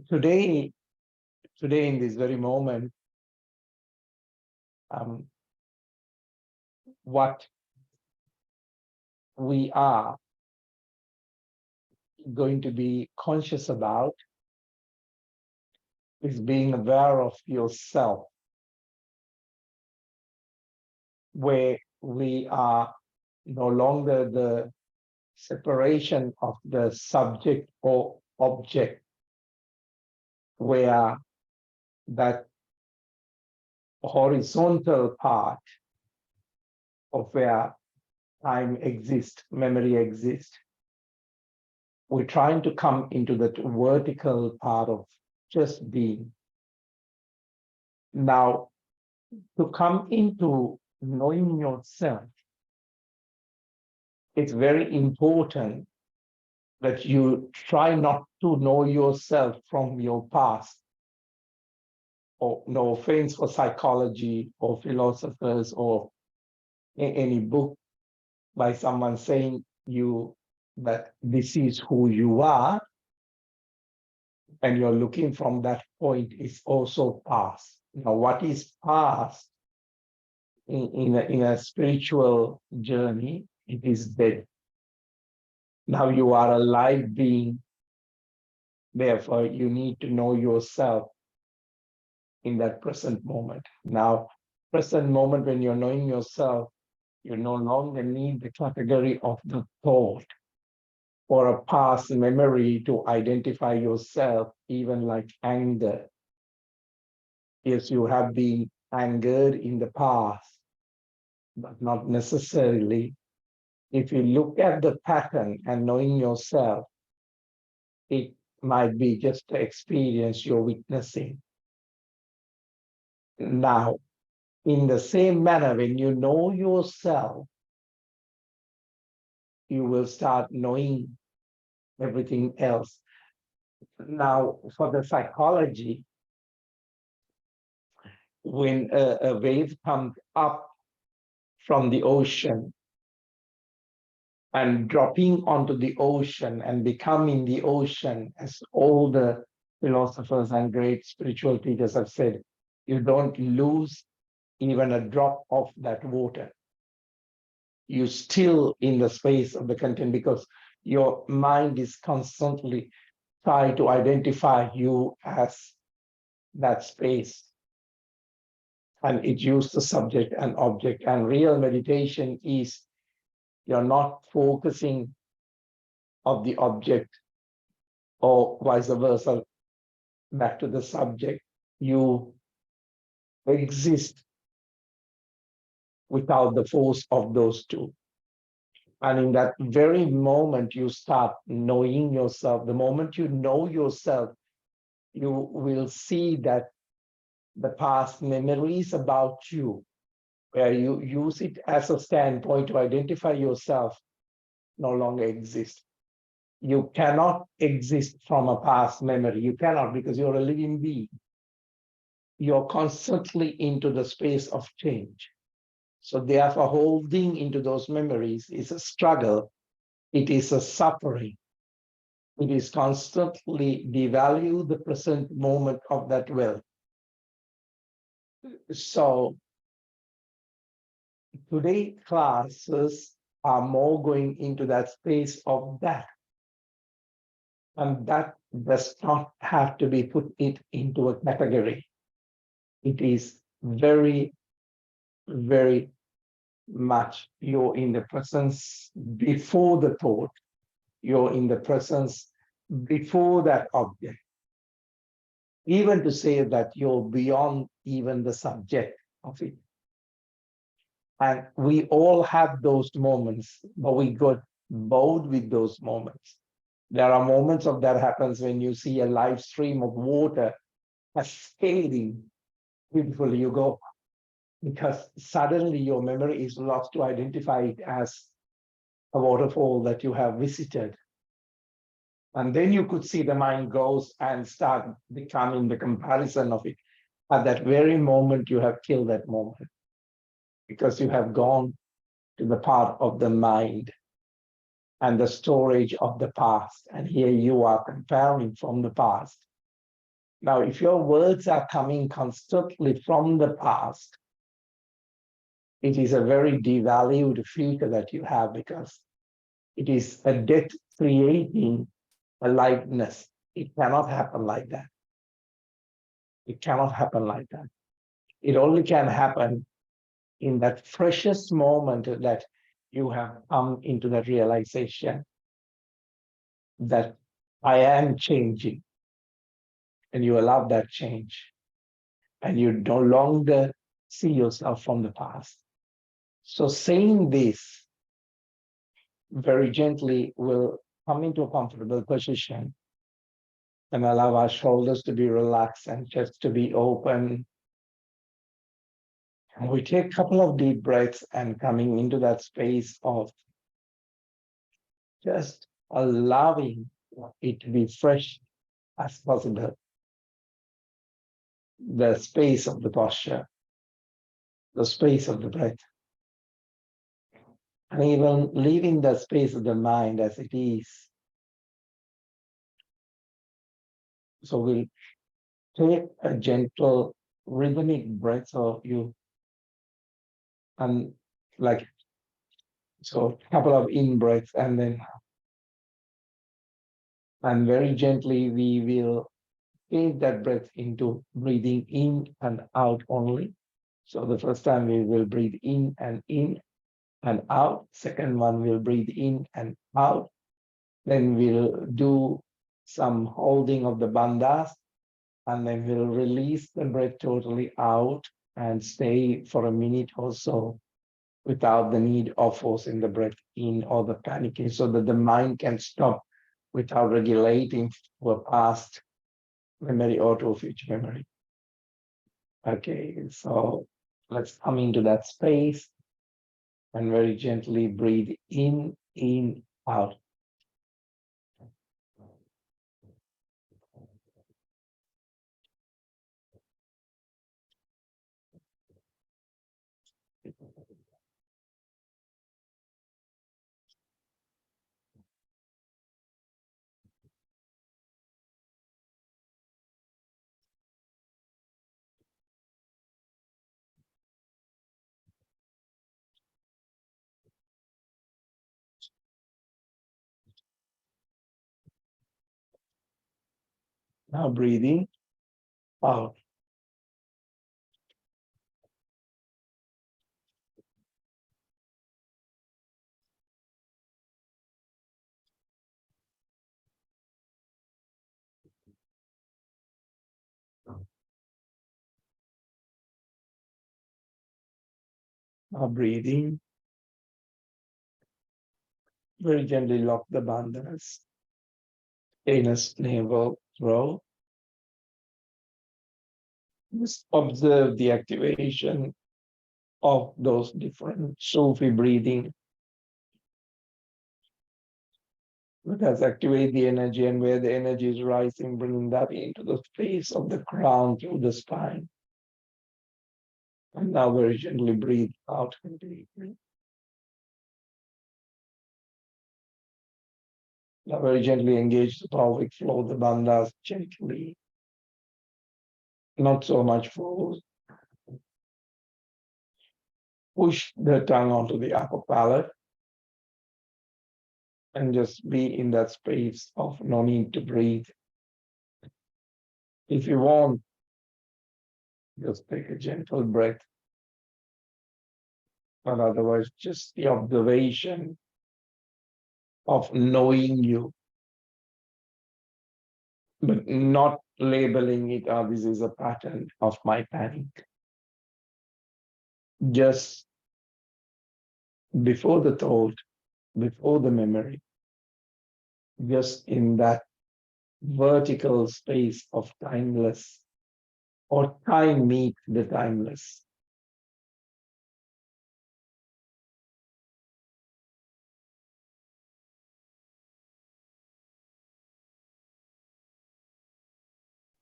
Today, today in this very moment, um, what we are going to be conscious about is being aware of yourself, where we are no longer the separation of the subject or object, where that horizontal part of where time exists, memory exists. We're trying to come into that vertical part of just being. Now, to come into knowing yourself, it's very important that you try not to know yourself from your past. Or no offense for psychology or philosophers or any book by someone saying you that this is who you are, and you're looking from that point is also past. Now, what is past in a spiritual journey? It is dead. Now you are a live being. Therefore, you need to know yourself in that present moment. Now, present moment, when you're knowing yourself, you no longer need the category of the thought or a past memory to identify yourself, even like anger. Yes, you have been angered in the past, but not necessarily. If you look at the pattern and knowing yourself, it might be just the experience you're witnessing. Now, in the same manner, when you know yourself, you will start knowing everything else. Now, for the psychology, when a wave comes up from the ocean and dropping onto the ocean and becoming the ocean, as all the philosophers and great spiritual teachers have said, you don't lose even a drop of that water. You're still in the space of the content because your mind is constantly trying to identify you as that space. And it uses the subject and object. And real meditation is you're not focusing on the object or vice versa, back to the subject. You exist without the force of those two. And in that very moment, you start knowing yourself. The moment you know yourself, you will see that the past memories about you, where you use it as a standpoint to identify yourself, no longer exist. You cannot exist from a past memory. You cannot, because you're a living being. You're constantly into the space of change. So therefore, holding into those memories is a struggle. It is a suffering. It is constantly devalue the present moment of that wealth. So today classes are more going into that space of that. And that does not have to be put it into a category. It is very, very much you're in the presence before the thought. You're in the presence before that object. Even to say that you're beyond even the subject of it. And we all have those moments, but we got bored with those moments. There are moments of that happens when you see a live stream of water cascading beautifully. You go, because suddenly your memory is lost to identify it as a waterfall that you have visited. And then you could see the mind goes and start becoming the comparison of it. At that very moment, you have killed that moment because you have gone to the part of the mind and the storage of the past. And here you are comparing from the past. Now, if your words are coming constantly from the past, it is a very devalued future that you have, because it is a death creating aliveness. It cannot happen like that. It cannot happen like that. It only can happen in that freshest moment that you have come into that realization that I am changing, and you allow that change, and you no longer see yourself from the past. So saying this very gently will come into a comfortable position and allow our shoulders to be relaxed and just to be open. And we take a couple of deep breaths and coming into that space of just allowing it to be fresh as possible. The space of the posture, the space of the breath, and even leaving the space of the mind as it is. So we'll take a gentle rhythmic breath of you, and like, so a couple of in breaths, and then, and very gently we will change that breath into breathing in and out only. So the first time we will breathe in and out. Second one we'll breathe in and out. Then we'll do some holding of the bandhas, and then we'll release the breath totally out and stay for a minute or so without the need of forcing the breath in or the panicking, so that the mind can stop without regulating to a past memory or to a future memory. Okay, so let's come into that space and very gently breathe in, out. Now breathing out. Now breathing, very gently lock the bandhas, anus, navel, throat. Just observe the activation of those different Sufi breathing. Let us activate the energy, and where the energy is rising, bringing that into the space of the crown through the spine. And now very gently breathe out completely. Now very gently engage the pelvic floor, the bandhas gently, not so much force. Push the tongue onto the upper palate and just be in that space of no need to breathe. If you want, just take a gentle breath. But otherwise, just the observation of knowing you, but not labeling it, oh, this is a pattern of my panic. Just before the thought, before the memory, just in that vertical space of timeless, or time meet the timeless.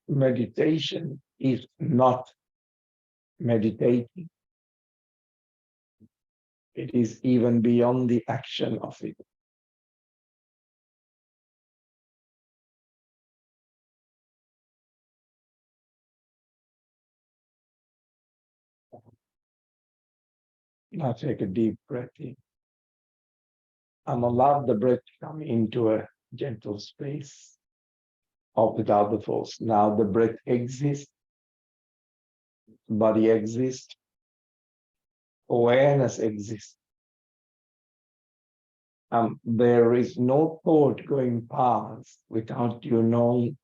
Meditation is not meditating. It is even beyond the action of it. Now take a deep breath in and allow the breath to come into a gentle space of without the force. Now the breath exists, body exists, awareness exists. There is no thought going past without you knowing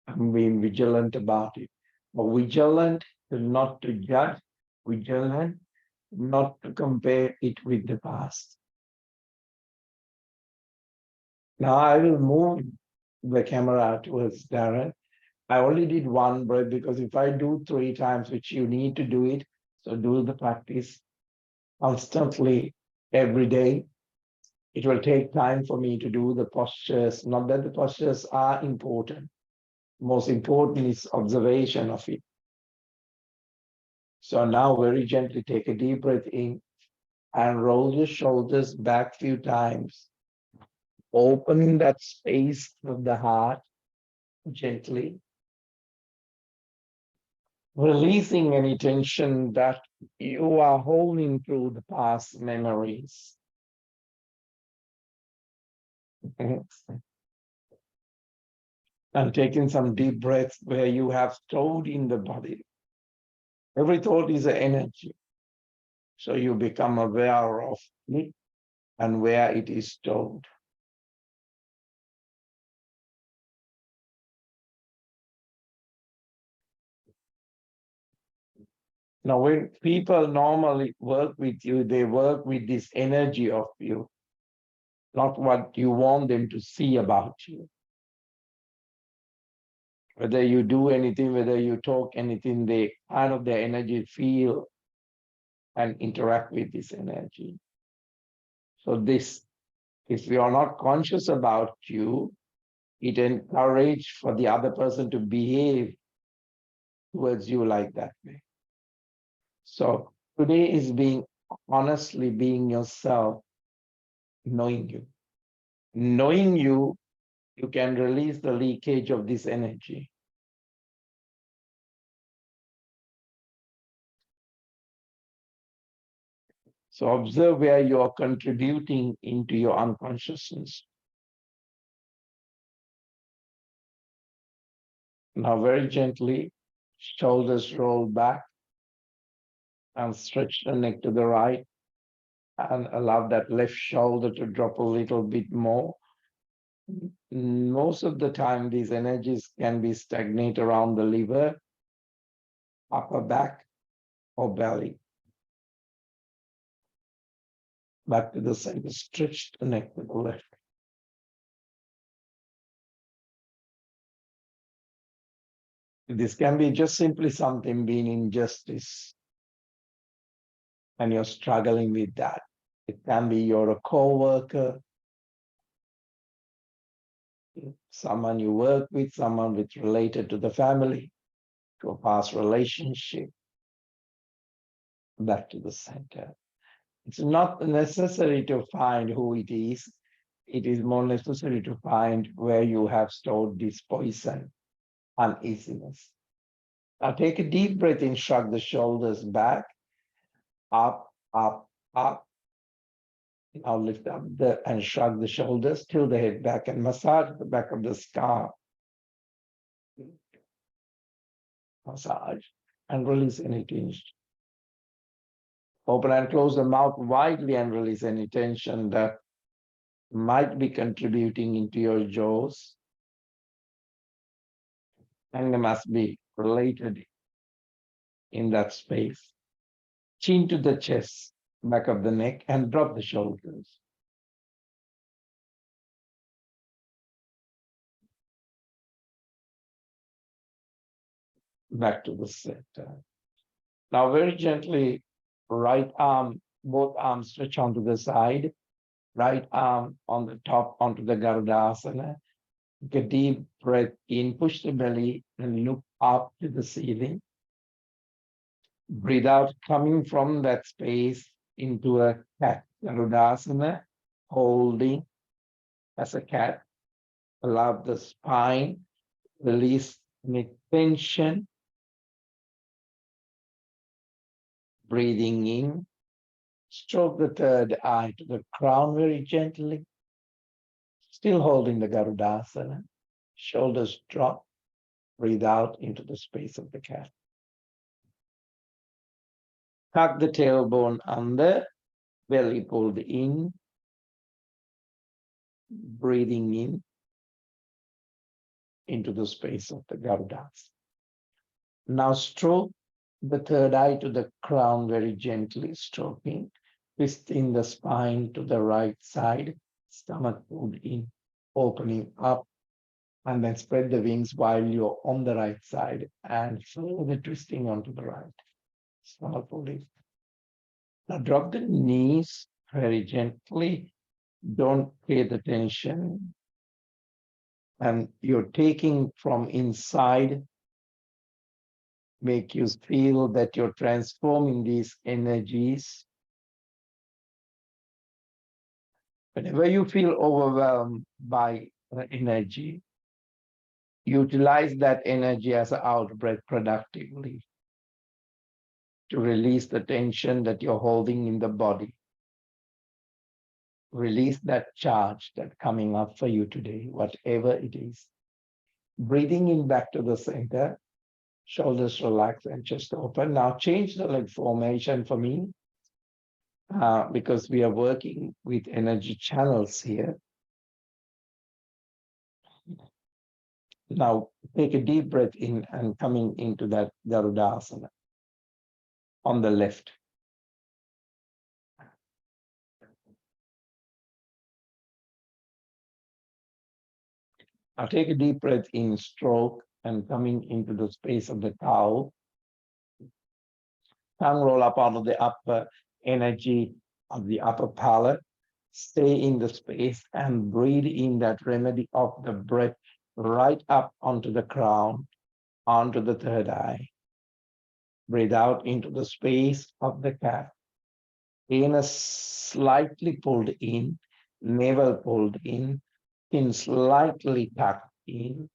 and being vigilant about it. But vigilant not to judge, vigilant not to compare it with the past. Now I will move the camera towards Darren. I only did one breath because if I do 3 times, which you need to do it, so do the practice constantly every day. It will take time for me to do the postures. Not that the postures are important. Most important is observation of it. So now very gently take a deep breath in and roll your shoulders back a few times. Opening that space of the heart gently. Releasing any tension that you are holding through the past memories. And taking some deep breaths where you have stored in the body. Every thought is an energy. So you become aware of it and where it is stored. Now, when people normally work with you, they work with this energy of you, not what you want them to see about you. Whether you do anything, whether you talk anything, they kind of their energy feel and interact with this energy. So this, if you are not conscious about you, it encourages for the other person to behave towards you like that way. So today is being honestly being yourself, knowing you. Knowing you, you can release the leakage of this energy. So observe where you are contributing into your unconsciousness. Now very gently, shoulders roll back and stretch the neck to the right and allow that left shoulder to drop a little bit more. Most of the time, these energies can be stagnate around the liver, upper back, or belly. Back to the center, stretch the neck to the left. This can be just simply something being injustice, and you're struggling with that. It can be you're a co-worker, someone you work with, someone with related to the family, to a past relationship. Back to the center. It's not necessary to find who it is. It is more necessary to find where you have stored this poison, uneasiness. Now take a deep breath in, shrug the shoulders back, up, up, up. Now lift up and shrug the shoulders, tilt the head back and massage the back of the skull. Massage and release any tension. Open and close the mouth widely and release any tension that might be contributing into your jaws. And they must be related in that space. Chin to the chest, back of the neck, and drop the shoulders. Back to the center. Now very gently, right arm, both arms stretch onto the side, right arm on the top onto the Garudasana. Take a deep breath in, push the belly and look up to the ceiling. Breathe out, coming from that space into a cat, Garudasana, holding as a cat. Allow the spine, release any tension. Breathing in, Stroke the third eye to the crown very gently, still holding the Garudasana. Shoulders drop, breathe out into the space of the cat. Tuck the tailbone under, belly pulled in, breathing in into the space of the Garudasana. Now stroke the third eye to the crown very gently, stroking, twisting the spine to the right side, stomach pulled in, opening up, and then spread the wings while you're on the right side and further twisting onto the right. Stomach pulled in. Now drop the knees very gently. Don't pay the tension. And you're taking from inside, make you feel that you're transforming these energies. Whenever you feel overwhelmed by the energy, utilize that energy as an out-breath productively to release the tension that you're holding in the body. Release that charge that's coming up for you today, whatever it is. Breathing in back to the center, shoulders relax and chest open. Now change the leg formation for me because we are working with energy channels here. Now take a deep breath in and coming into that Garudasana on the left. Now take a deep breath in, stroke, and coming into the space of the cow. Tongue roll up out of the upper energy of the upper palate. Stay in the space and breathe in that remedy of the breath right up onto the crown, onto the third eye. Breathe out into the space of the cat. Anus slightly pulled in, navel pulled in, chin slightly tucked in,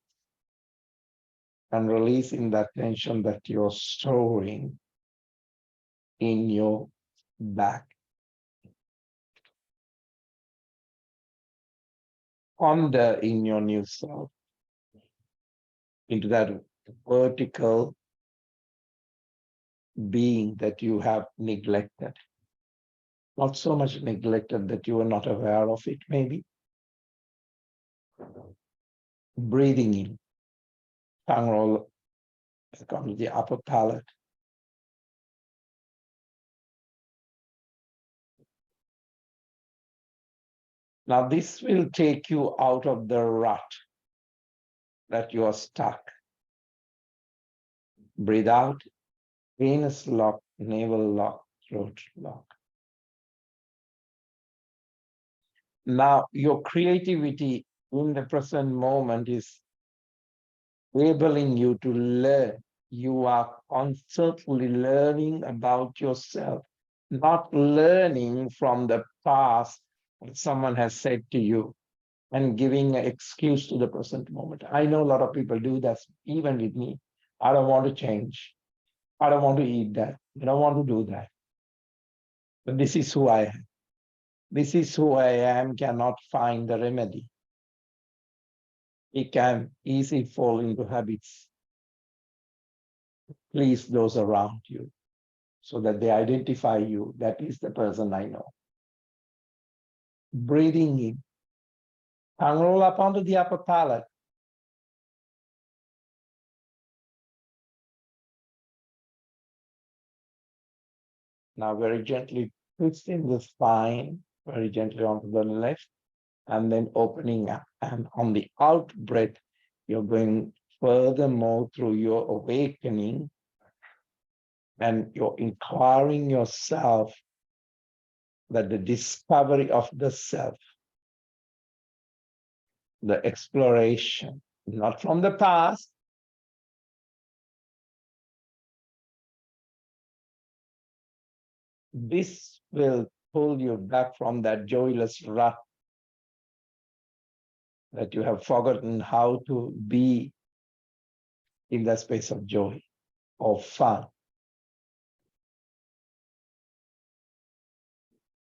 and releasing that tension that you're storing in your back. Ponder in your new self into that vertical being that you have neglected. Not so much neglected that you are not aware of it, maybe. Breathing in, tongue roll back onto the upper palate. Now this will take you out of the rut that you are stuck. Breathe out, anus lock, navel lock, throat lock. Now your creativity in the present moment is enabling you to learn. You are constantly learning about yourself, not learning from the past what someone has said to you and giving an excuse to the present moment. I know a lot of people do that, even with me. I don't want to change. I don't want to eat that. I don't want to do that. But this is who I am. This is who I am, cannot find the remedy. It can easily fall into habits. Please those around you so that they identify you. That is the person I know. Breathing in. Tongue roll up onto the upper palate. Now very gently twisting the spine, very gently onto the left, and then opening up. And on the out breath, you're going furthermore through your awakening, and you're inquiring yourself that the discovery of the self, the exploration, not from the past, this will pull you back from that joyless rut that you have forgotten how to be in that space of joy or fun.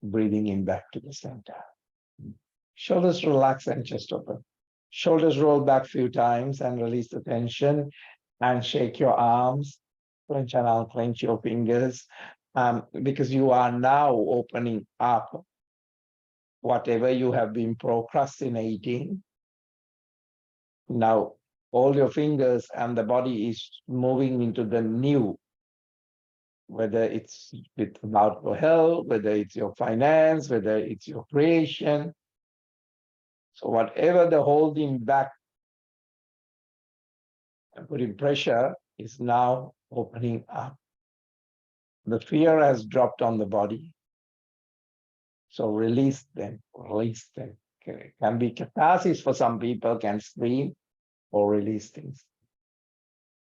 Breathing in back to the center. Shoulders relax and chest open. Shoulders roll back a few times and release the tension, and shake your arms, clench and unclench your fingers, because you are now opening up whatever you have been procrastinating. Now, all your fingers and the body is moving into the new, whether it's about your health, whether it's your finance, whether it's your creation. So whatever the holding back and putting pressure is now opening up. The fear has dropped on the body. So release them, release them. Okay. Can be catharsis for some people, can scream or release things.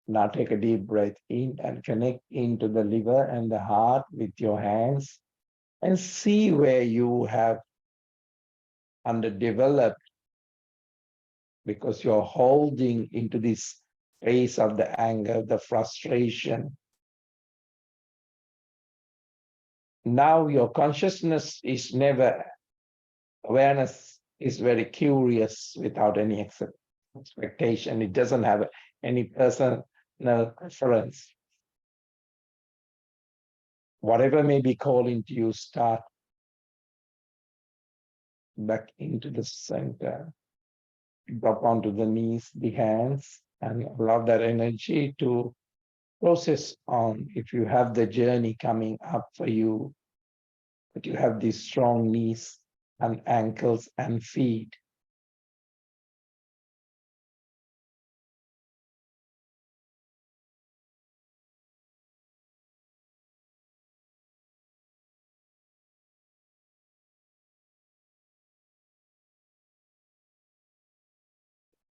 Now take a deep breath in and connect into the liver and the heart with your hands and see where you have underdeveloped because you're holding into this space of the anger, the frustration. Now your consciousness is never, awareness is very curious without any expectation. It doesn't have any personal preference. Whatever may be calling to you, start back into the center. Drop onto the knees, the hands, and allow that energy to process on. If you have the journey coming up for you, but you have these strong knees and ankles and feet.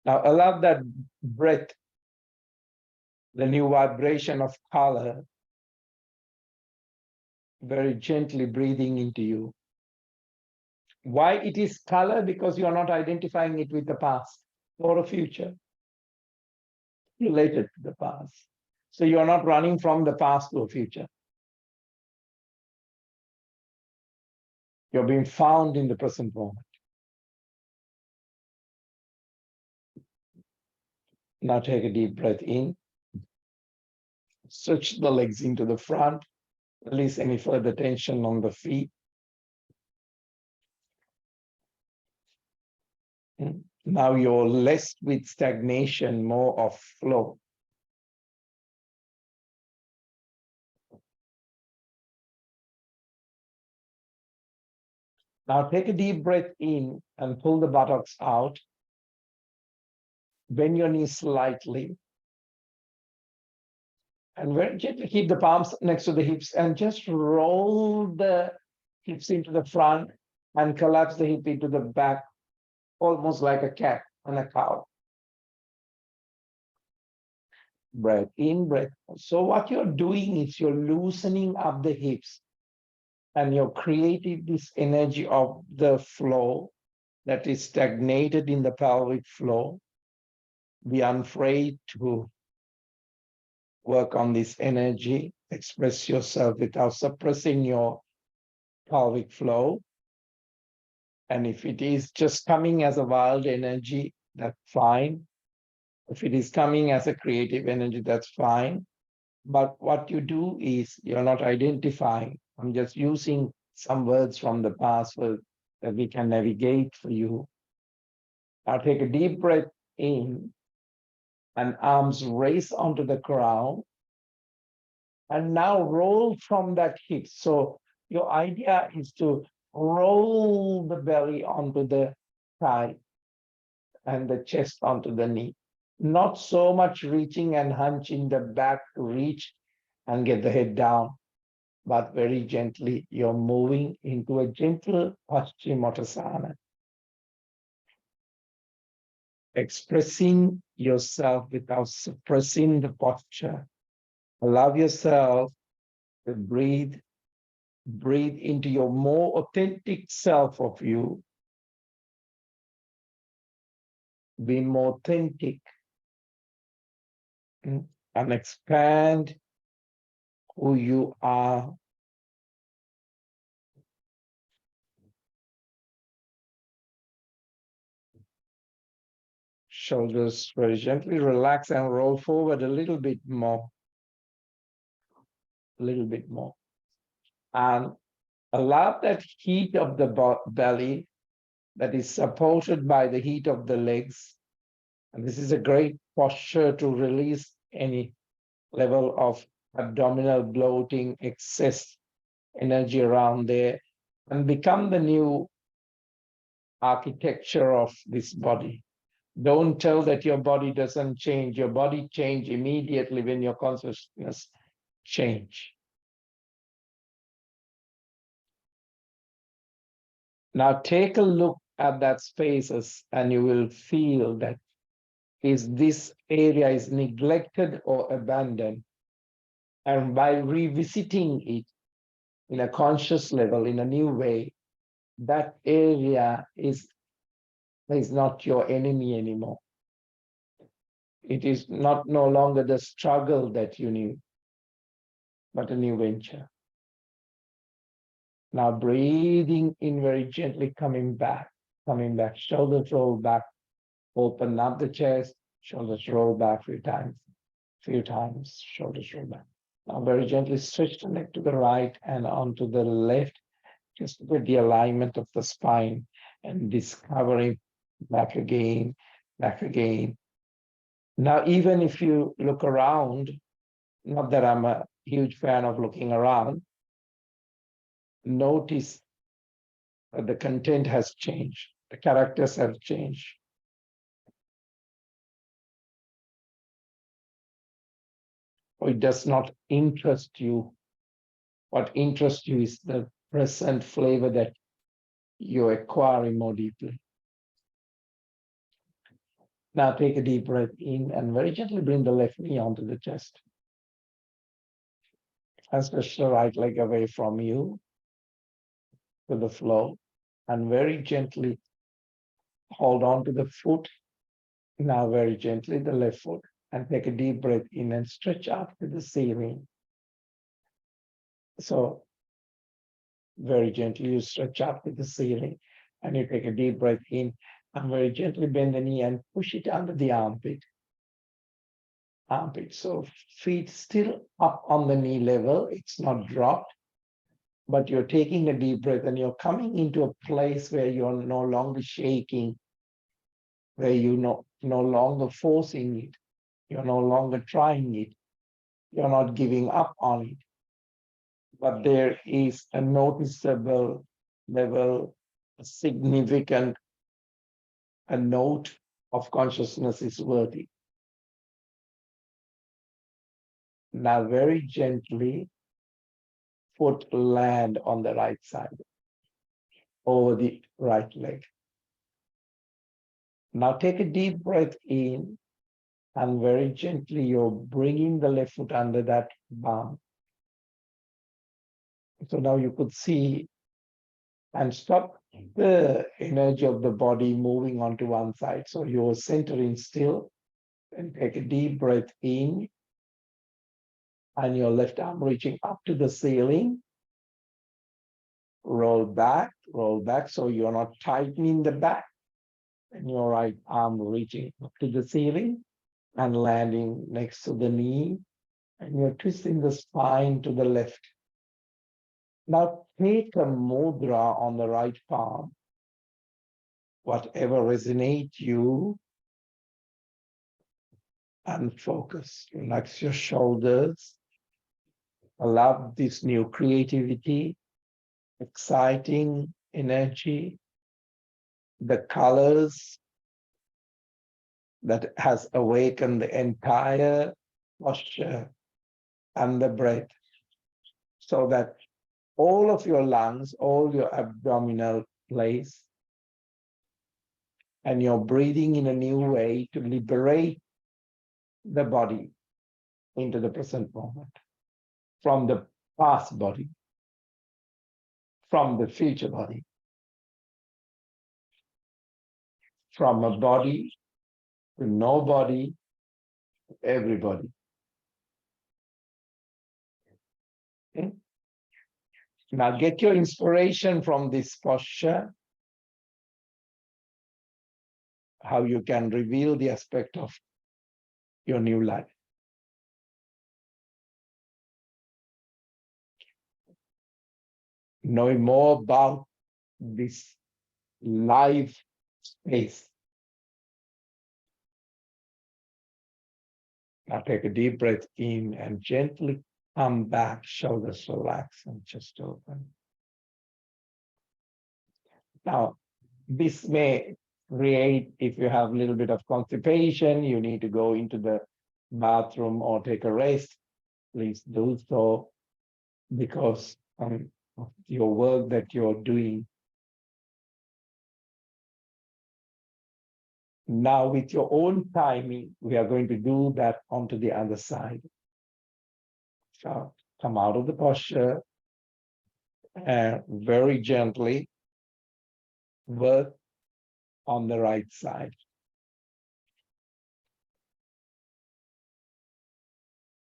Now allow that breath, the new vibration of color, very gently breathing into you. Why it is color? Because you are not identifying it with the past or a future related to the past. So you are not running from the past to a future. You're being found in the present moment. Now take a deep breath in. Stretch the legs into the front. Release any further tension on the feet. Now you're less with stagnation, more of flow. Now take a deep breath in and pull the buttocks out. Bend your knees slightly. And very gently keep the palms next to the hips and just roll the hips into the front and collapse the hip into the back, almost like a cat on a cow. Breath in, breath out. So what you're doing is you're loosening up the hips and you're creating this energy of the flow that is stagnated in the pelvic floor. Be unafraid to work on this energy, express yourself without suppressing your pelvic flow. And if it is just coming as a wild energy, that's fine. If it is coming as a creative energy, that's fine. But what you do is you're not identifying. I'm just using some words from the past that we can navigate for you. Now take a deep breath in and arms raise onto the ground. And now roll from that hip. So your idea is to roll the belly onto the thigh and the chest onto the knee. Not so much reaching and hunching the back to reach and get the head down, but very gently you're moving into a gentle Paschimottanasana. Expressing yourself without suppressing the posture. Allow yourself to breathe into your more authentic self of you. Be more authentic and expand who you are. Shoulders very gently relax and roll forward a little bit more. A little bit more. And allow that heat of the belly that is supported by the heat of the legs. And this is a great posture to release any level of abdominal bloating, excess energy around there, and become the new architecture of this body. Don't tell that your body doesn't change. Your body change immediately when your consciousness change. Now take a look at that spaces and you will feel that is this area is neglected or abandoned. And by revisiting it in a conscious level, in a new way, that area is not your enemy anymore. It is not no longer the struggle that you knew, but a new venture. Now breathing in very gently, coming back, shoulders roll back, open up the chest, shoulders roll back few times, shoulders roll back. Now very gently stretch the neck to the right and onto the left, just with the alignment of the spine and discovering back again, back again. Now, even if you look around, not that I'm a huge fan of looking around, notice that the content has changed, the characters have changed. Or it does not interest you. What interests you is the present flavor that you're acquiring more deeply. Now take a deep breath in and very gently bring the left knee onto the chest. And stretch the right leg away from you to the floor. And very gently hold on to the foot. Now very gently the left foot. And take a deep breath in and stretch up to the ceiling. So very gently you stretch up to the ceiling. And you take a deep breath in and very gently bend the knee and push it under the armpit. So feet still up on the knee level. It's not dropped, but you're taking a deep breath and you're coming into a place where you're no longer shaking, where you're no longer forcing it. You're no longer trying it. You're not giving up on it. But there is a noticeable level, a significant, a note of consciousness is worthy. Now very gently, foot land on the right side, over the right leg. Now take a deep breath in and very gently you're bringing the left foot under that palm. So now you could see and stop the energy of the body moving onto one side. So you're centering still and take a deep breath in and your left arm reaching up to the ceiling. Roll back. So you're not tightening the back and your right arm reaching up to the ceiling and landing next to the knee. And you're twisting the spine to the left. Now take a mudra on the right palm, whatever resonates you, and focus. Relax your shoulders. Allow this new creativity, exciting energy, the colors that has awakened the entire posture and the breath, so that all of your lungs, all your abdominal place, and you're breathing in a new way to liberate the body into the present moment, from the past body, from the future body, from a body to nobody, everybody. Okay? Now get your inspiration from this posture. how you can reveal the aspect of your new life. Knowing more about this life space. Now take a deep breath in and gently come back, shoulders relax and chest open. Now, this may create, if you have a little bit of constipation, you need to go into the bathroom or take a rest, please do so, because of your work that you're doing. Now, with your own timing, we are going to do that onto the other side. So come out of the posture and very gently work on the right side.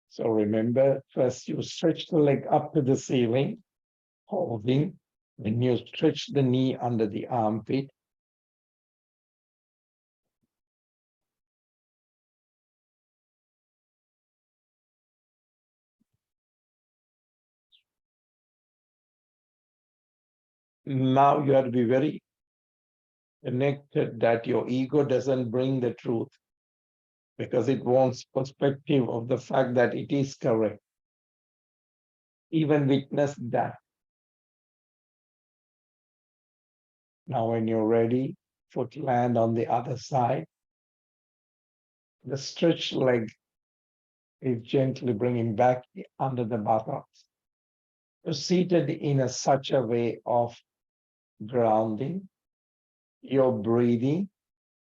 So remember, first you stretch the leg up to the ceiling, holding, then you stretch the knee under the armpit. Now you have to be very connected that your ego doesn't bring the truth, because it wants perspective of the fact that it is correct. Even witness that. Now when you're ready, foot land on the other side. The stretched leg is gently bringing back under the buttocks. You're seated in such a way of grounding. You're breathing,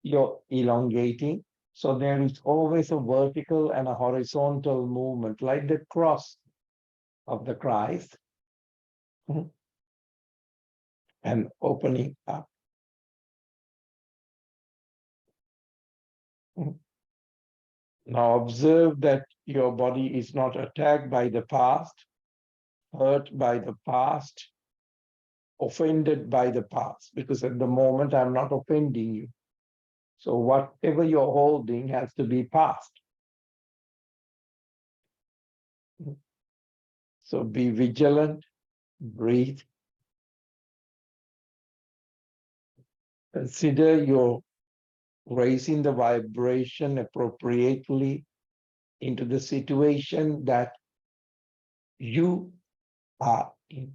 you're elongating. So there is always a vertical and a horizontal movement, like the cross of the Christ. And opening up. Now observe that your body is not attacked by the past, hurt by the past, offended by the past, because at the moment I'm not offending you. So whatever you're holding has to be past. So be vigilant, breathe. Consider you're raising the vibration appropriately into the situation that you are in.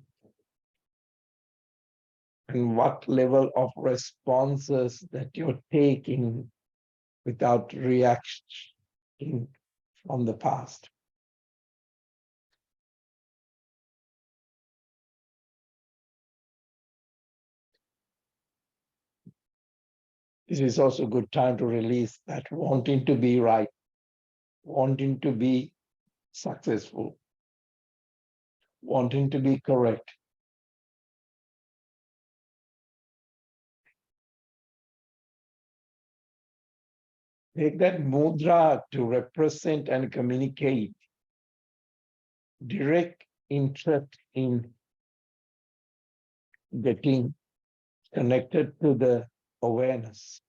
And what level of responses that you're taking without reaction from the past. This is also a good time to release that wanting to be right, wanting to be successful, wanting to be correct. Take that mudra to represent and communicate direct interest in getting connected to the awareness.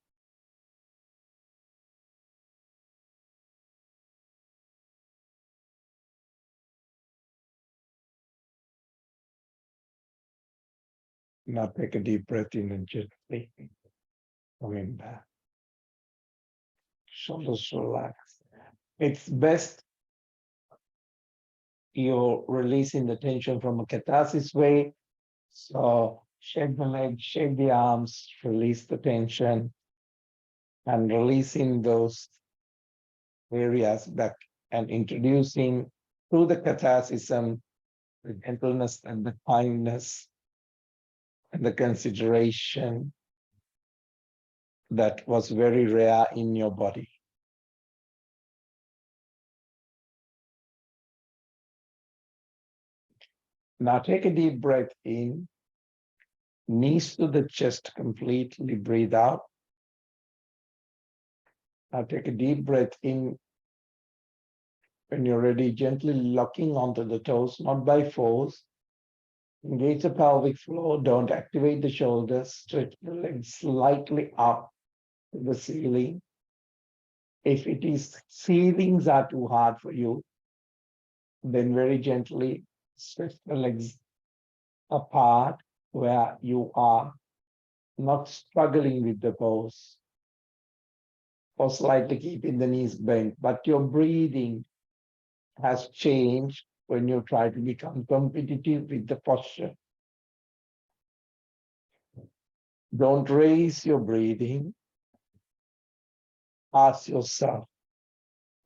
Now take a deep breath in and gently coming back. Shoulders relax. It's best you're releasing the tension from a catharsis way. So shake the legs, shake the arms, release the tension, and releasing those areas back and introducing through the catharsism, the gentleness and the kindness and the consideration that was very rare in your body. Now take a deep breath in, knees to the chest completely, breathe out. Now take a deep breath in. When you're ready, gently locking onto the toes, not by force. Engage the pelvic floor, don't activate the shoulders, stretch the legs slightly up. to the ceiling. If it is ceilings are too hard for you, then very gently stretch the legs apart where you are not struggling with the pose, or slightly keeping the knees bent, but your breathing has changed when you try to become competitive with the posture. Don't raise your breathing. Ask yourself,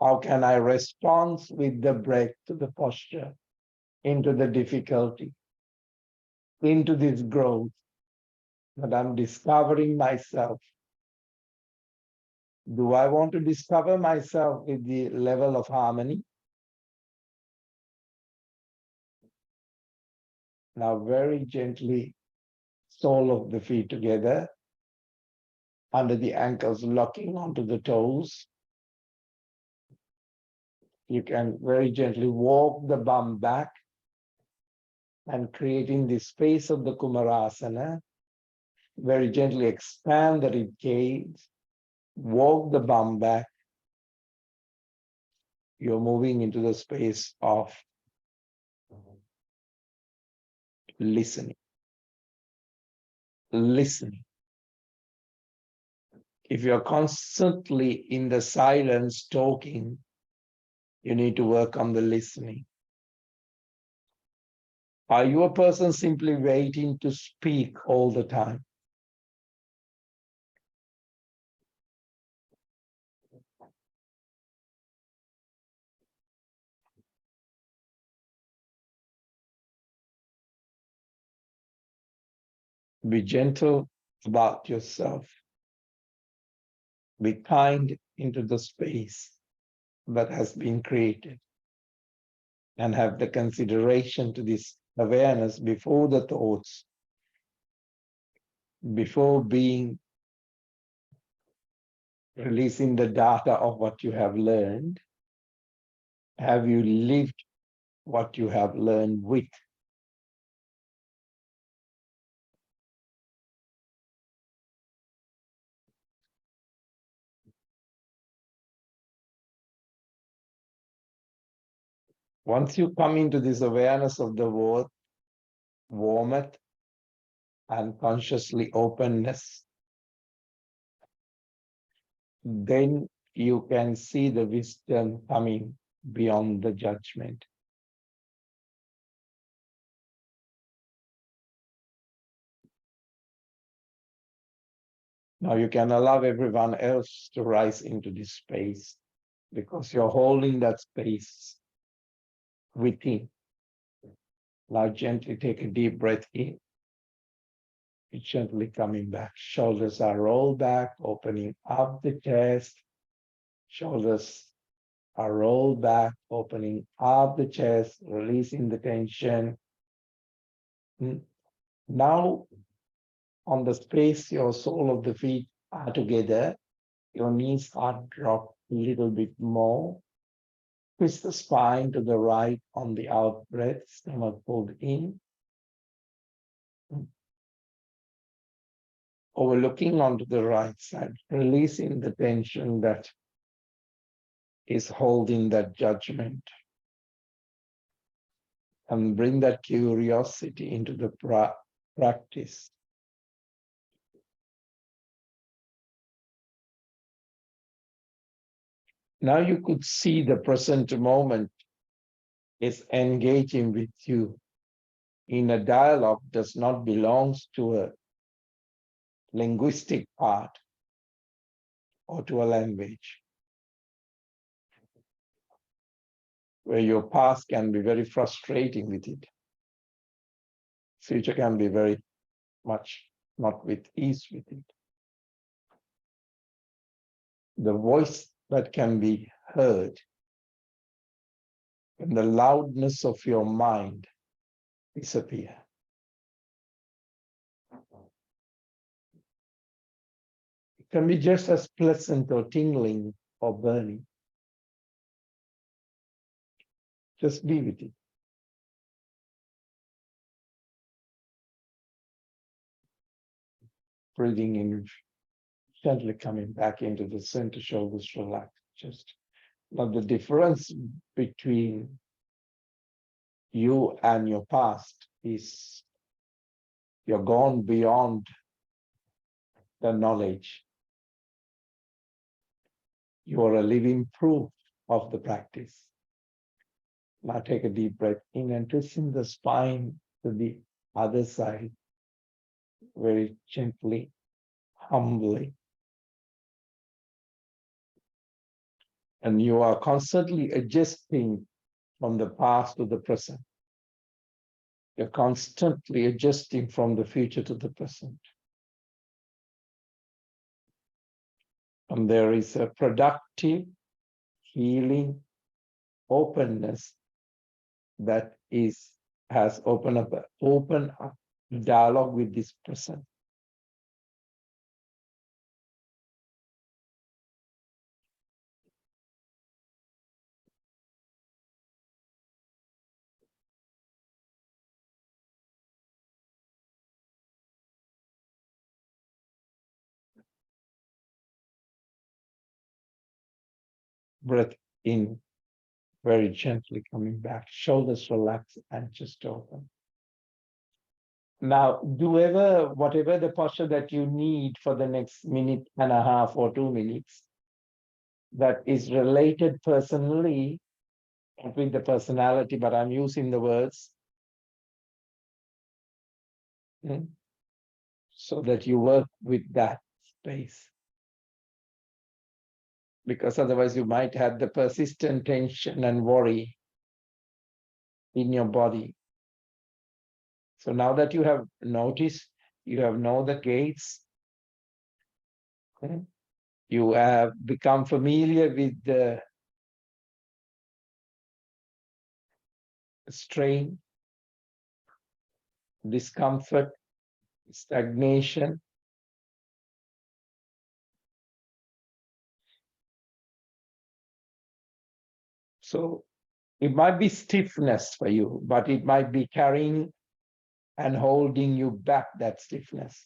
how can I respond with the breath to the posture, into the difficulty, into this growth that I'm discovering myself? Do I want to discover myself with the level of harmony? Now, very gently, sole of the feet together, under the ankles locking onto the toes. You can very gently walk the bum back and creating the space of the Kumarasana. Very gently expand the rib cage, walk the bum back. You're moving into the space of listening. Listening. If you're constantly in the silence talking, you need to work on the listening. Are you a person simply waiting to speak all the time? Be gentle about yourself. Be kind into the space that has been created. And have the consideration to this awareness before the thoughts, before being releasing the data of what you have learned. Have you lived what you have learned with? Once you come into this awareness of the word, warmth, and consciously openness, then you can see the wisdom coming beyond the judgment. Now you can allow everyone else to rise into this space because you're holding that space within. Now gently take a deep breath in. Gently coming back. Shoulders are rolled back, opening up the chest. Shoulders are rolled back, opening up the chest, releasing the tension. Now, on the space your sole of the feet are together, your knees are dropped a little bit more. Twist the spine to the right on the out breath, stomach pulled in. Overlooking onto the right side, releasing the tension that is holding that judgment. And bring that curiosity into the practice. Now you could see the present moment is engaging with you in a dialogue does not belong to a linguistic part or to a language, where your past can be very frustrating with it. Future can be very much not with ease with it. The voice that can be heard when the loudness of your mind disappear. It can be just as pleasant or tingling or burning. Just be with it. Breathing in Gently coming back into the center, shoulders relaxed. Just now, the difference between you and your past is you're gone beyond the knowledge. You are a living proof of the practice. Now take a deep breath in and twisting the spine to the other side, very gently, humbly. And you are constantly adjusting from the past to the present. You're constantly adjusting from the future to the present. And there is a productive, healing, openness that has open up dialogue with this present. Breath in, very gently coming back, shoulders relaxed and chest open. Now, whatever the posture that you need for the next minute and a half or 2 minutes, that is related personally with the personality, but I'm using the words so that you work with that space. Because otherwise you might have the persistent tension and worry in your body. So now that you have noticed, you have known the gates, you have become familiar with the strain, discomfort, stagnation. So it might be stiffness for you, but it might be carrying and holding you back, that stiffness.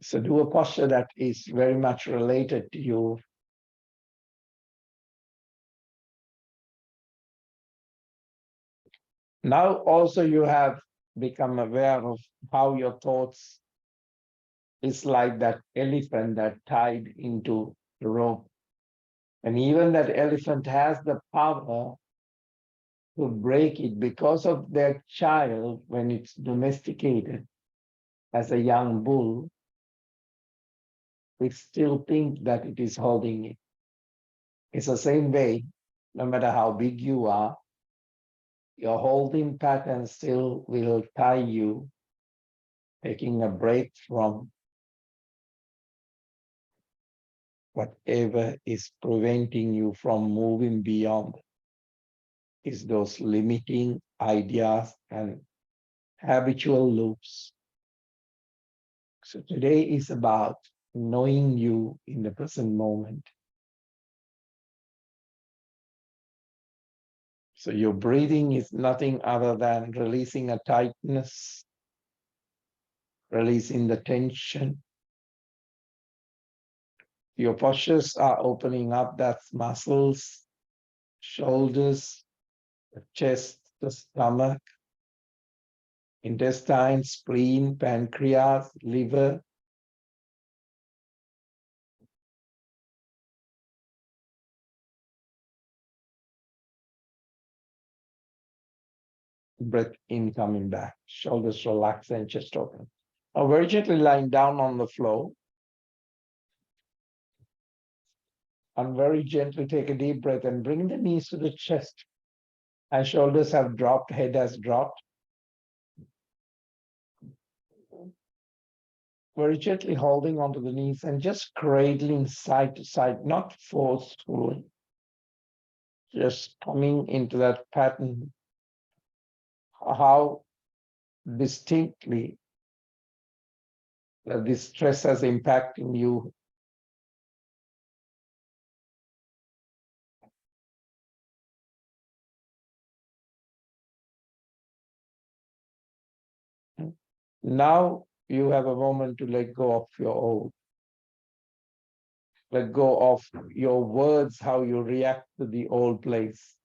So do a posture that is very much related to you. Now also you have become aware of how your thoughts is like that elephant that tied into the rope. And even that elephant has the power to break it because of their child when it's domesticated as a young bull. We still think that it is holding it. It's the same way, no matter how big you are, your holding pattern still will tie you, taking a break from whatever is preventing you from moving beyond is those limiting ideas and habitual loops. So today is about knowing you in the present moment. So your breathing is nothing other than releasing a tightness, releasing the tension. Your postures are opening up, that's muscles, shoulders, the chest, the stomach, intestine, spleen, pancreas, liver. Breath in, coming back, shoulders relaxed and chest open. Now very gently lying down on the floor. And very gently take a deep breath and bring the knees to the chest. And shoulders have dropped, head has dropped. Very gently holding onto the knees and just cradling side to side, not forcefully. Just coming into that pattern, how distinctly that this stress has impacting you. Now you have a moment to let go of your old. Let go of your words, how you react to the old place.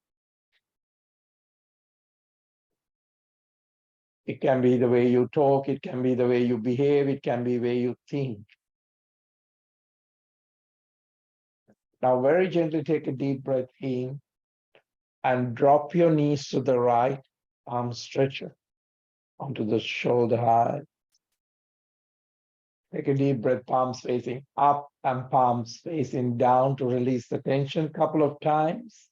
It can be the way you talk, it can be the way you behave, it can be the way you think. Now, very gently take a deep breath in and drop your knees to the right, arm stretcher onto the shoulder high. Take a deep breath, palms facing up and palms facing down to release the tension a couple of times.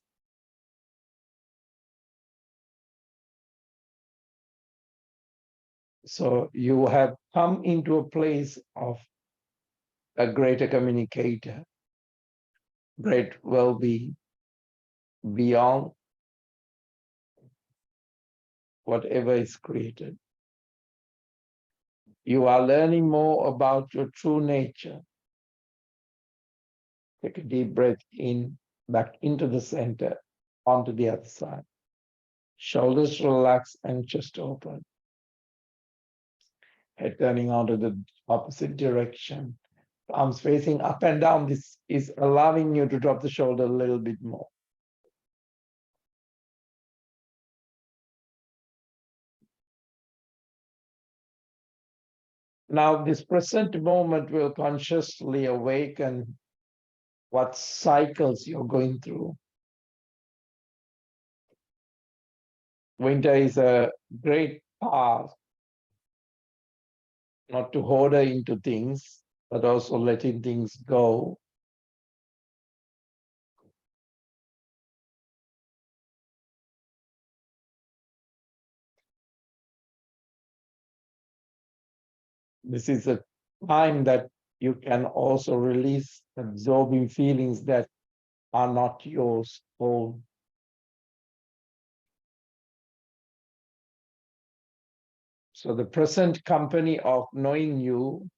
So you have come into a place of a greater communicator, great well-being, beyond whatever is created. You are learning more about your true nature. Take a deep breath in, back into the center, onto the other side. Shoulders relax and chest open. Head turning onto the opposite direction. Arms facing up and down. This is allowing you to drop the shoulder a little bit more. Now, this present moment will consciously awaken what cycles you're going through. Winter is a great path not to hoard into things, but also letting things go. This is a time that you can also release absorbing feelings that are not yours own. So the present company of knowing you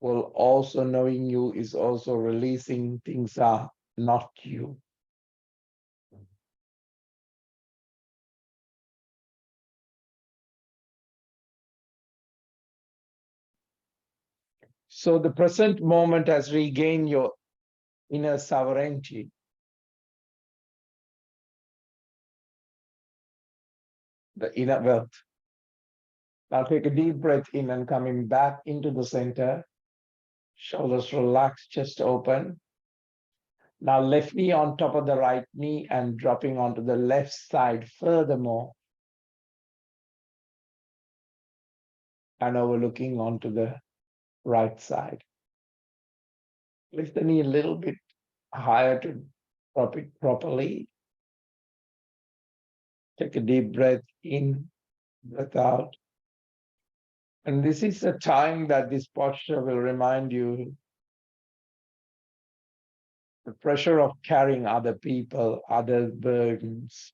will also knowing you is also releasing things are not you. So the present moment has regained your inner sovereignty. The inner wealth. Now take a deep breath in and coming back into the center. Shoulders relaxed, chest open. Now left knee on top of the right knee and dropping onto the left side furthermore. And overlooking onto the right side. Lift the knee a little bit higher to drop it properly. Take a deep breath in, breath out. And this is the time that this posture will remind you the pressure of carrying other people, other burdens.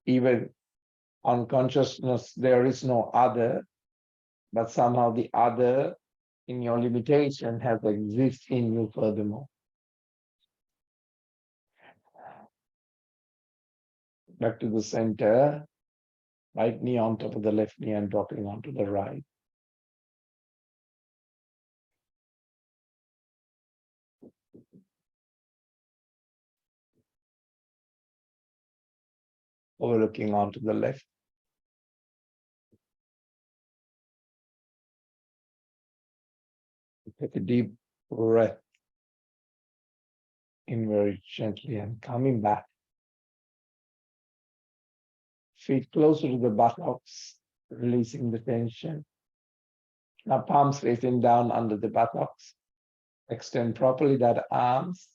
Even on consciousness, there is no other, but somehow the other in your limitation has exists in you furthermore. Back to the center, right knee on top of the left knee and dropping onto the right. Overlooking onto the left. Take a deep breath in very gently and coming back. Feet closer to the buttocks, releasing the tension. Now palms facing down under the buttocks. Extend properly that arms.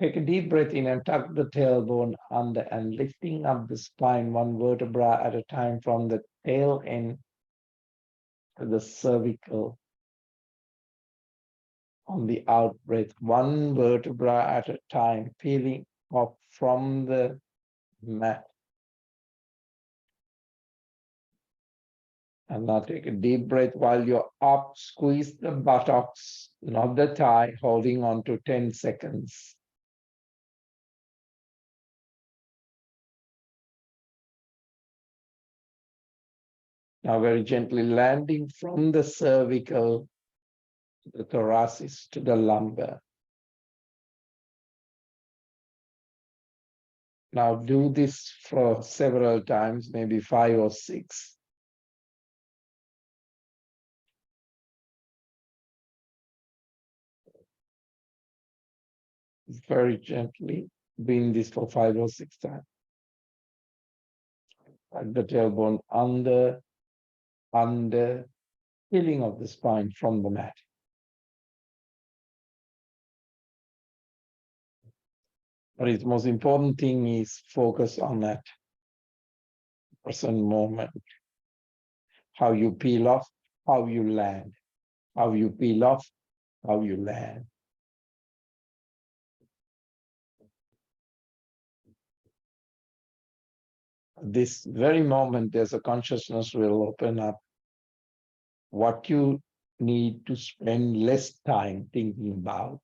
Take a deep breath in and tuck the tailbone under and lifting up the spine one vertebra at a time from the tail end to the cervical. On the out breath, one vertebra at a time, peeling off from the mat. And now take a deep breath while you're up, squeeze the buttocks, not the thigh, holding on to 10 seconds. Now very gently landing from the cervical to the thoracic to the lumbar. Now do this for several times, maybe 5 or 6. Very gently, doing this for 5 or 6 times. Like the tailbone under, feeling of the spine from the mat. But its most important thing is focus on that present moment. How you peel off, how you land. How you peel off, how you land. This very moment, there's a consciousness will open up. What you need to spend less time thinking about.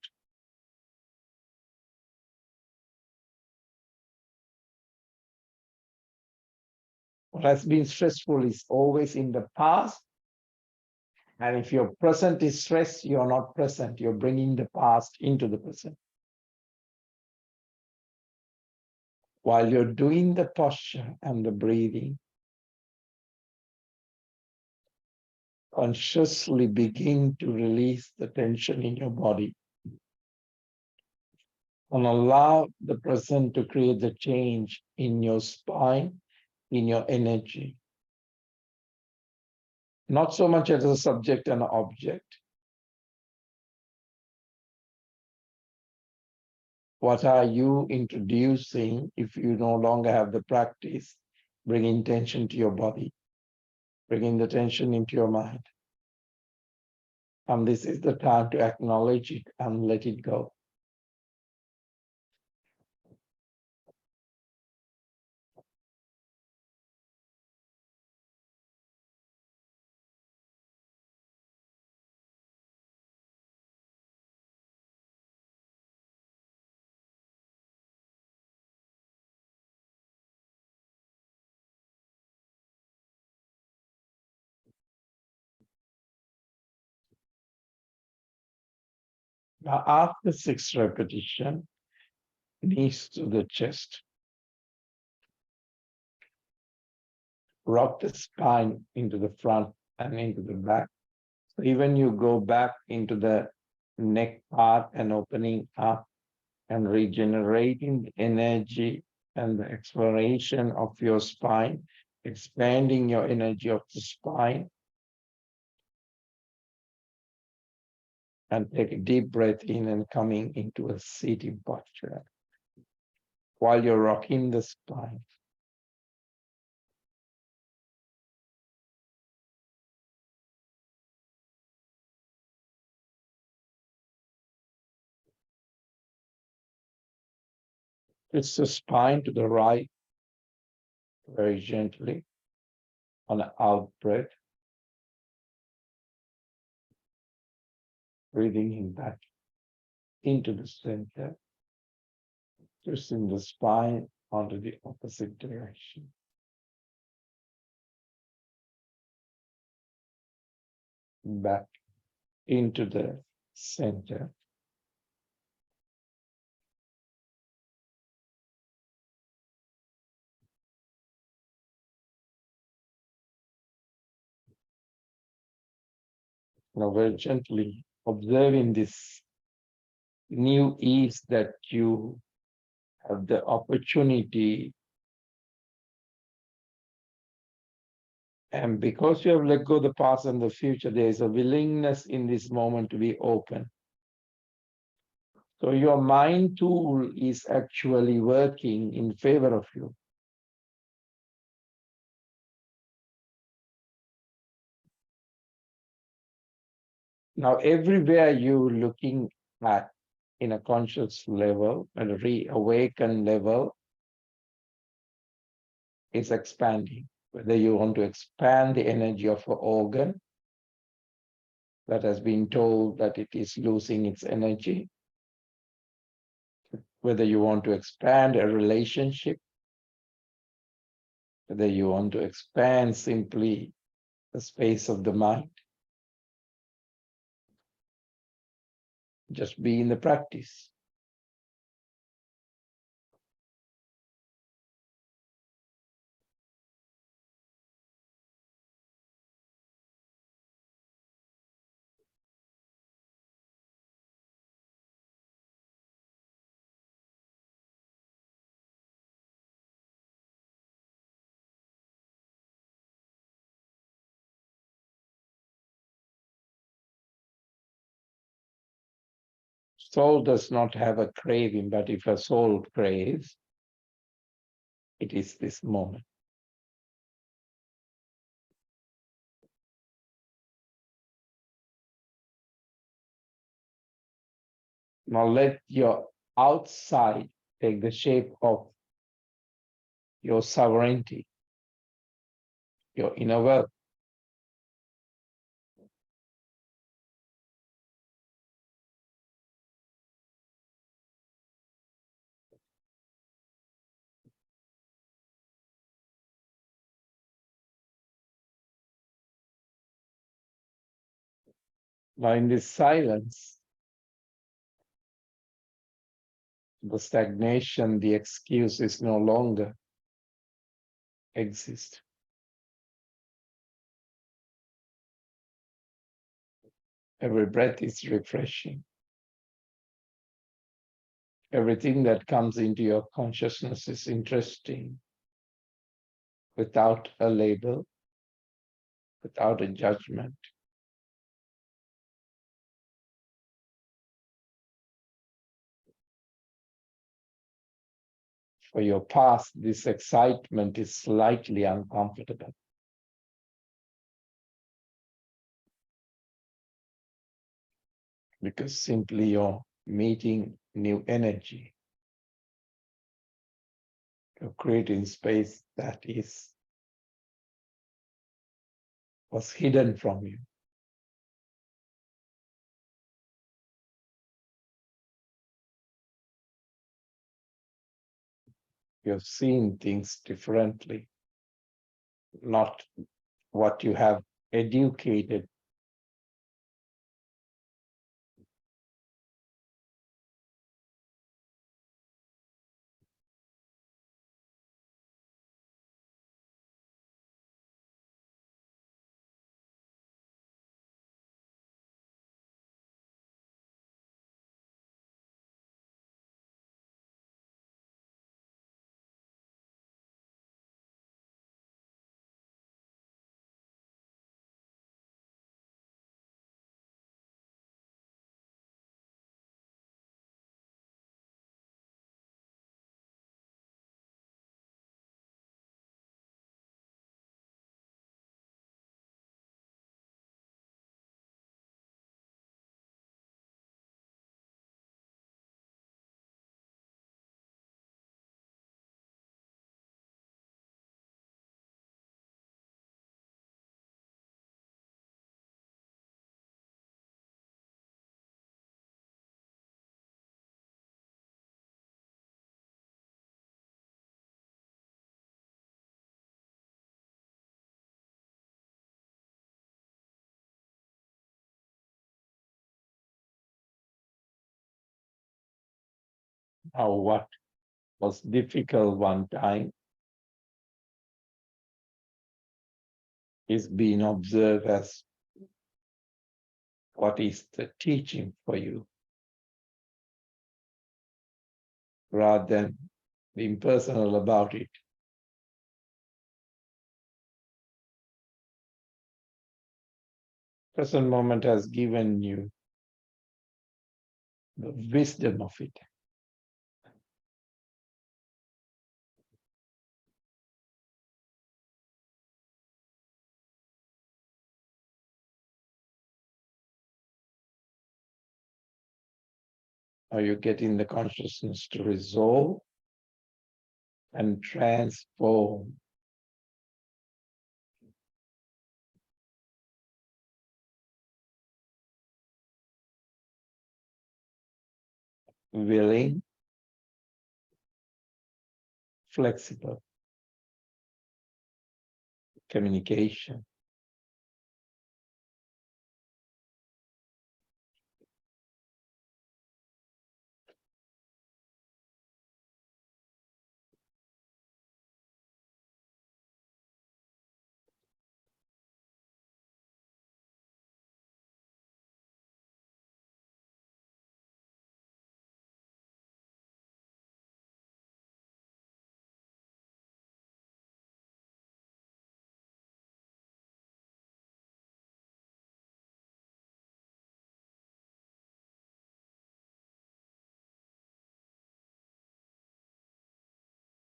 What has been stressful is always in the past. And if your present is stressed, you're not present. You're bringing the past into the present. While you're doing the posture and the breathing, consciously begin to release the tension in your body. And allow the present to create the change in your spine, in your energy. Not so much as a subject and an object. What are you introducing if you no longer have the practice, bringing tension to your body, bringing the tension into your mind? And this is the time to acknowledge it and let it go. Now, after 6 repetitions, knees to the chest. Rock the spine into the front and into the back. So even you go back into the neck part and opening up and regenerating the energy and the exploration of your spine, expanding your energy of the spine. And take a deep breath in and coming into a seated posture while you're rocking the spine. Twist the spine to the right very gently on an out breath. Breathing in back into the center. Twisting the spine onto the opposite direction. Back into the center. Now very gently observing this new ease that you have the opportunity, and because you have let go the past and the future, there is a willingness in this moment to be open. So your mind tool is actually working in favor of you. Now, everywhere you're looking at in a conscious level, at a reawakened level, is expanding. Whether you want to expand the energy of an organ that has been told that it is losing its energy, whether you want to expand a relationship, whether you want to expand simply the space of the mind. Just be in the practice. Soul does not have a craving, but if a soul craves, it is this moment. Now let your outside take the shape of your sovereignty, your inner wealth. Now in this silence, the stagnation, the excuses no longer exist. Every breath is refreshing. Everything that comes into your consciousness is interesting, without a label, without a judgment. For your past, this excitement is slightly uncomfortable. Because simply you're meeting new energy. You're creating space that was hidden from you. You're seeing things differently, not what you have educated. Now, what was difficult one time is being observed as what is the teaching for you, rather than being personal about it. Present moment has given you the wisdom of it. Are you getting the consciousness to resolve and transform? Willing, flexible, communication,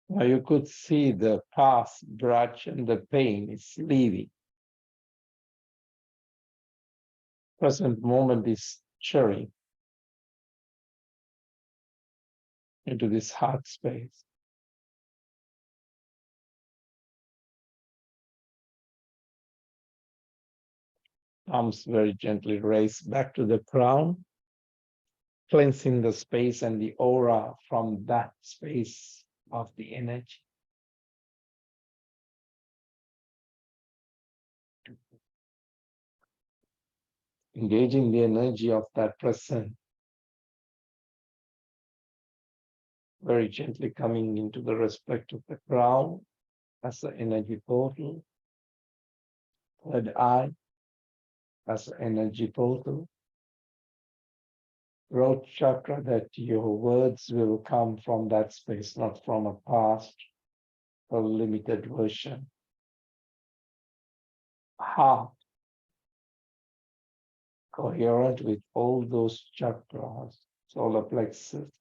Now you could see the past grudge and the pain is leaving. Present moment is sharing into this heart space. Arms very gently raised back to the crown, cleansing the space and the aura from that space of the energy. Engaging the energy of that present, very gently coming into the respect of the crown as the energy portal, third eye as the energy portal, throat chakra, that your words will come from that space, not from a past or limited version. Heart, coherent with all those chakras, solar plexus,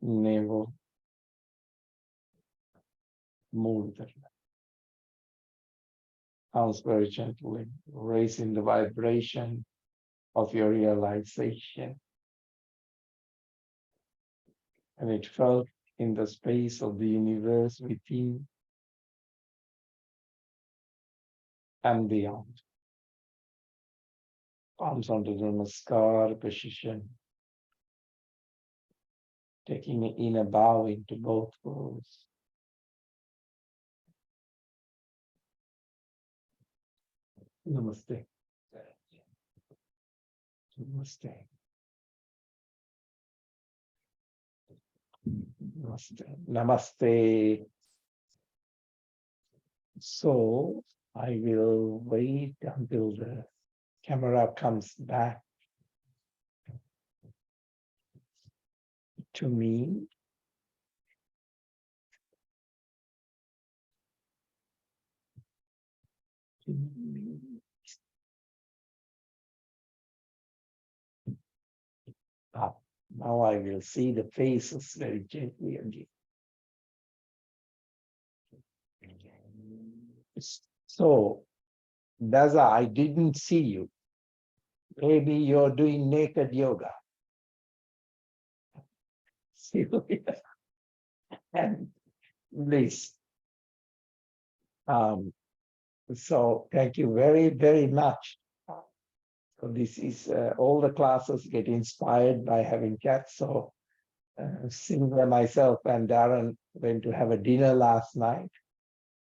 navel, Mudra. Sounds very gently, raising the vibration of your realization. And it felt in the space of the universe within and beyond. Palms onto the Namaskar position, taking an inner bow into both worlds. Namaste. Namaste. Namaste. Namaste. So I will wait until the camera comes back to me. Now I will see the faces very gently again. So, Daza, I didn't see you. Maybe you're doing naked yoga. And this. So thank you very, very much. So this is all the classes get inspired by having cats. So Sindra, myself, and Darren went to have a dinner last night.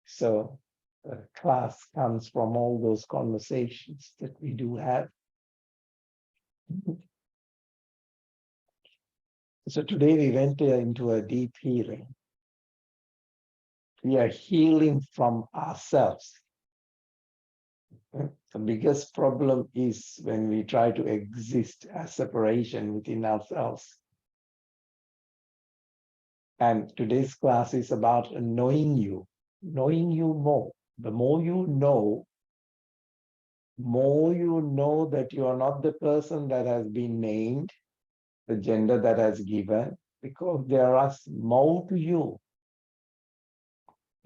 So the class comes from all those conversations that we do have. So today we went into a deep healing. We are healing from ourselves. The biggest problem is when we try to exist as separation within ourselves. And today's class is about knowing you more. The more you know that you are not the person that has been named, the gender that has given, because there are more to you.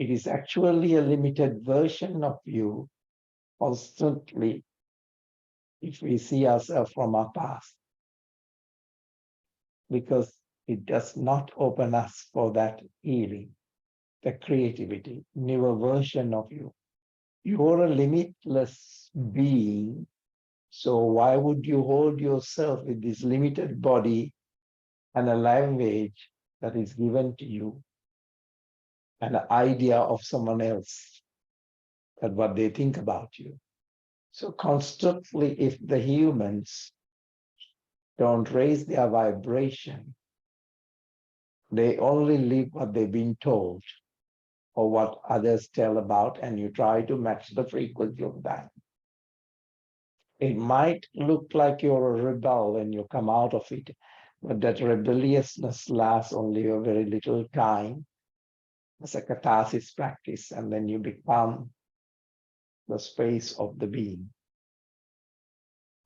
It is actually a limited version of you constantly if we see ourselves from our past, because it does not open us for that healing, the creativity, newer version of you. You're a limitless being, so why would you hold yourself with this limited body and a language that is given to you, and an idea of someone else, and what they think about you? So constantly, if the humans don't raise their vibration, they only live what they've been told or what others tell about, and you try to match the frequency of that. It might look like you're a rebel when you come out of it, but that rebelliousness lasts only a very little time as a catharsis practice, and then you become the space of the being,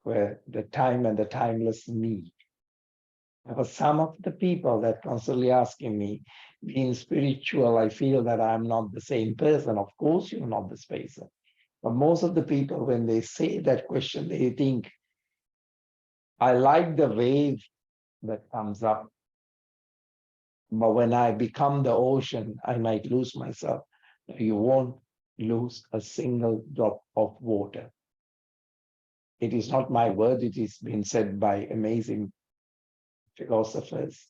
where the time and the timeless meet. For some of the people that constantly asking me, being spiritual, I feel that I'm not the same person. Of course, you're not the spacer. But most of the people, when they say that question, they think, I like the wave that comes up, but when I become the ocean, I might lose myself. You won't lose a single drop of water. It is not my word, it is been said by amazing philosophers.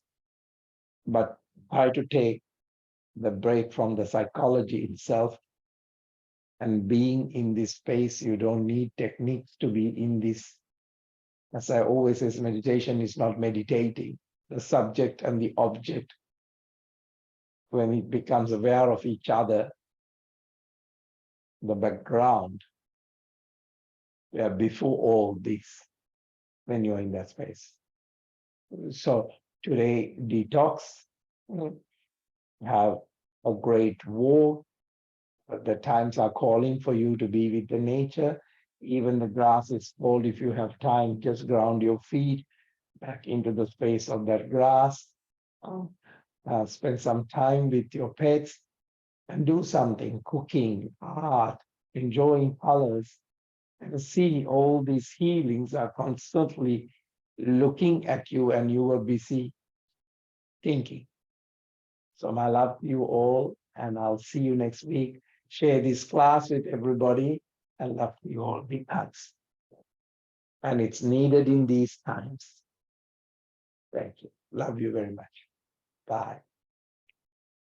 But try to take the break from the psychology itself and being in this space. You don't need techniques to be in this. As I always say, meditation is not meditating. The subject and the object, when it becomes aware of each other, the background, where before all this, when you're in that space. So today, detox, have a great walk. The times are calling for you to be with the nature. Even the grass is cold. If you have time, just ground your feet back into the space of that grass. Spend some time with your pets and do something, cooking, art, enjoying colors, and see all these healings are constantly looking at you and you are busy thinking. So I love you all, and I'll see you next week. Share this class with everybody, and love you all. Big hugs. And it's needed in these times. Thank you. Love you very much. Bye.